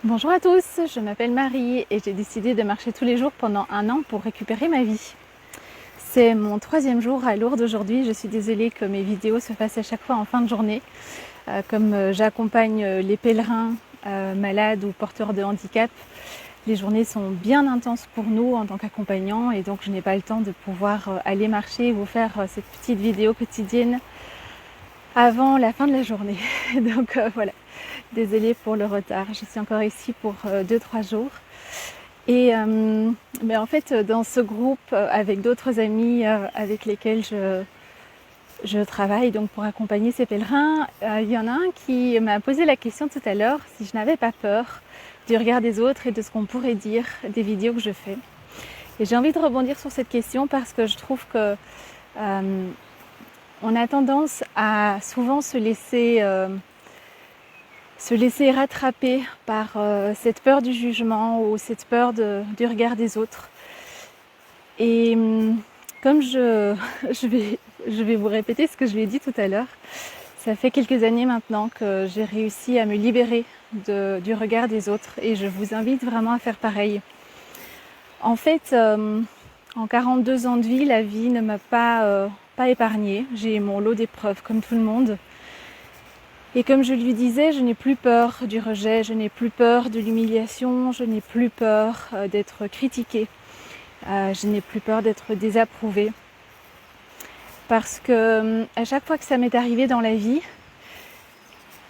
Bonjour à tous, je m'appelle Marie et j'ai décidé de marcher tous les jours pendant 1 an pour récupérer ma vie. C'est mon 3e jour à Lourdes aujourd'hui, je suis désolée que mes vidéos se fassent à chaque fois en fin de journée. Comme j'accompagne les pèlerins malades ou porteurs de handicap, les journées sont bien intenses pour nous en tant qu'accompagnants et donc je n'ai pas le temps de pouvoir aller marcher et vous faire cette petite vidéo quotidienne avant la fin de la journée. Donc voilà, désolée pour le retard. Je suis encore ici pour 2-3 jours. Et mais en fait, dans ce groupe, avec d'autres amis avec lesquels je travaille donc pour accompagner ces pèlerins, il y en a un qui m'a posé la question tout à l'heure si je n'avais pas peur du regard des autres et de ce qu'on pourrait dire des vidéos que je fais. Et j'ai envie de rebondir sur cette question parce que je trouve que on a tendance à souvent se laisser rattraper par cette peur du jugement ou cette peur du regard des autres. Et comme je vais vous répéter ce que je lui ai dit tout à l'heure, ça fait quelques années maintenant que j'ai réussi à me libérer du regard des autres et je vous invite vraiment à faire pareil. En fait, en 42 ans de vie, la vie ne m'a pas épargnée. J'ai mon lot d'épreuves comme tout le monde. Et comme je lui disais, je n'ai plus peur du rejet, je n'ai plus peur de l'humiliation, je n'ai plus peur d'être critiquée, je n'ai plus peur d'être désapprouvée. Parce que à chaque fois que ça m'est arrivé dans la vie,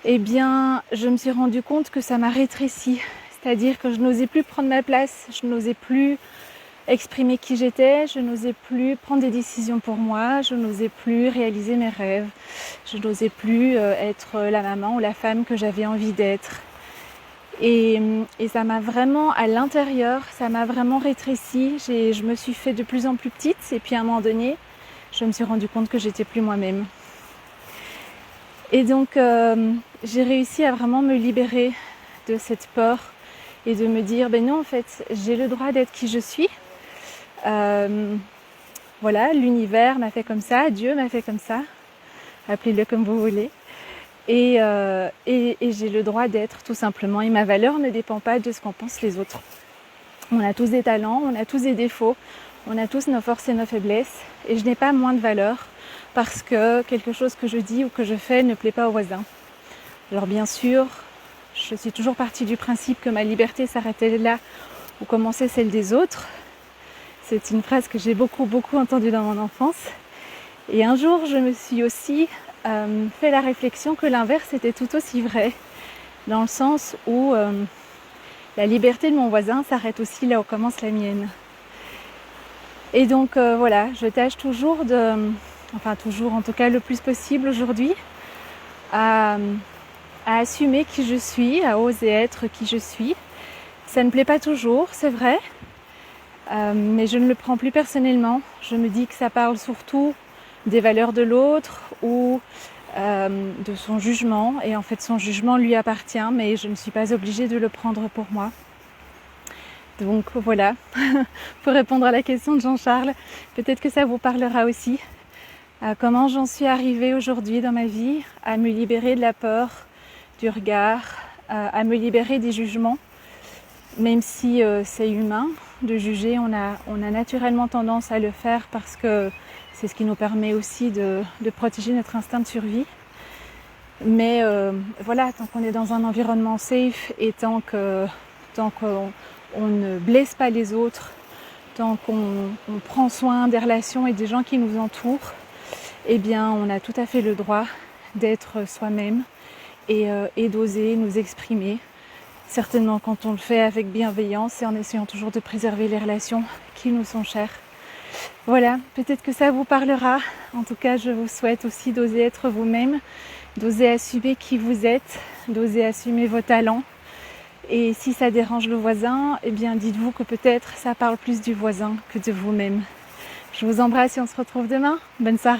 eh bien, je me suis rendu compte que ça m'a rétréci. C'est-à-dire que je n'osais plus prendre ma place, je n'osais plus exprimer qui j'étais, je n'osais plus prendre des décisions pour moi, je n'osais plus réaliser mes rêves, je n'osais plus être la maman ou la femme que j'avais envie d'être. Et ça m'a vraiment, à l'intérieur, ça m'a vraiment rétréci. Je me suis fait de plus en plus petite et puis à un moment donné, je me suis rendu compte que j'étais plus moi-même. Et donc, j'ai réussi à vraiment me libérer de cette peur et de me dire, ben non, en fait, j'ai le droit d'être qui je suis. Voilà, l'univers m'a fait comme ça, Dieu m'a fait comme ça, appelez-le comme vous voulez. Et j'ai le droit d'être tout simplement. Et ma valeur ne dépend pas de ce qu'en pensent les autres. On a tous des talents, on a tous des défauts, on a tous nos forces et nos faiblesses. Et je n'ai pas moins de valeur parce que quelque chose que je dis ou que je fais ne plaît pas aux voisins. Alors bien sûr, je suis toujours partie du principe que ma liberté s'arrêtait là où commençait celle des autres. C'est une phrase que j'ai beaucoup entendue dans mon enfance. Et un jour, je me suis aussi fait la réflexion que l'inverse était tout aussi vrai, dans le sens où la liberté de mon voisin s'arrête aussi là où commence la mienne. Et donc voilà, je tâche toujours toujours en tout cas le plus possible aujourd'hui, à assumer qui je suis, à oser être qui je suis. Ça ne plaît pas toujours, c'est vrai, mais je ne le prends plus personnellement. Je me dis que ça parle surtout des valeurs de l'autre ou de son jugement. Et en fait, son jugement lui appartient, mais je ne suis pas obligée de le prendre pour moi. Donc voilà, pour répondre à la question de Jean-Charles, peut-être que ça vous parlera aussi. Comment j'en suis arrivée aujourd'hui dans ma vie à me libérer de la peur, du regard, à me libérer des jugements. Même si c'est humain de juger, on a naturellement tendance à le faire parce que c'est ce qui nous permet aussi de protéger notre instinct de survie. Mais voilà, tant qu'on est dans un environnement safe et tant qu'on ne blesse pas les autres, tant qu'on prend soin des relations et des gens qui nous entourent, eh bien on a tout à fait le droit d'être soi-même et d'oser nous exprimer. Certainement quand on le fait avec bienveillance et en essayant toujours de préserver les relations qui nous sont chères. Voilà, peut-être que ça vous parlera. En tout cas, je vous souhaite aussi d'oser être vous-même, d'oser assumer qui vous êtes, d'oser assumer vos talents. Et si ça dérange le voisin, eh bien dites-vous que peut-être ça parle plus du voisin que de vous-même. Je vous embrasse et on se retrouve demain. Bonne soirée.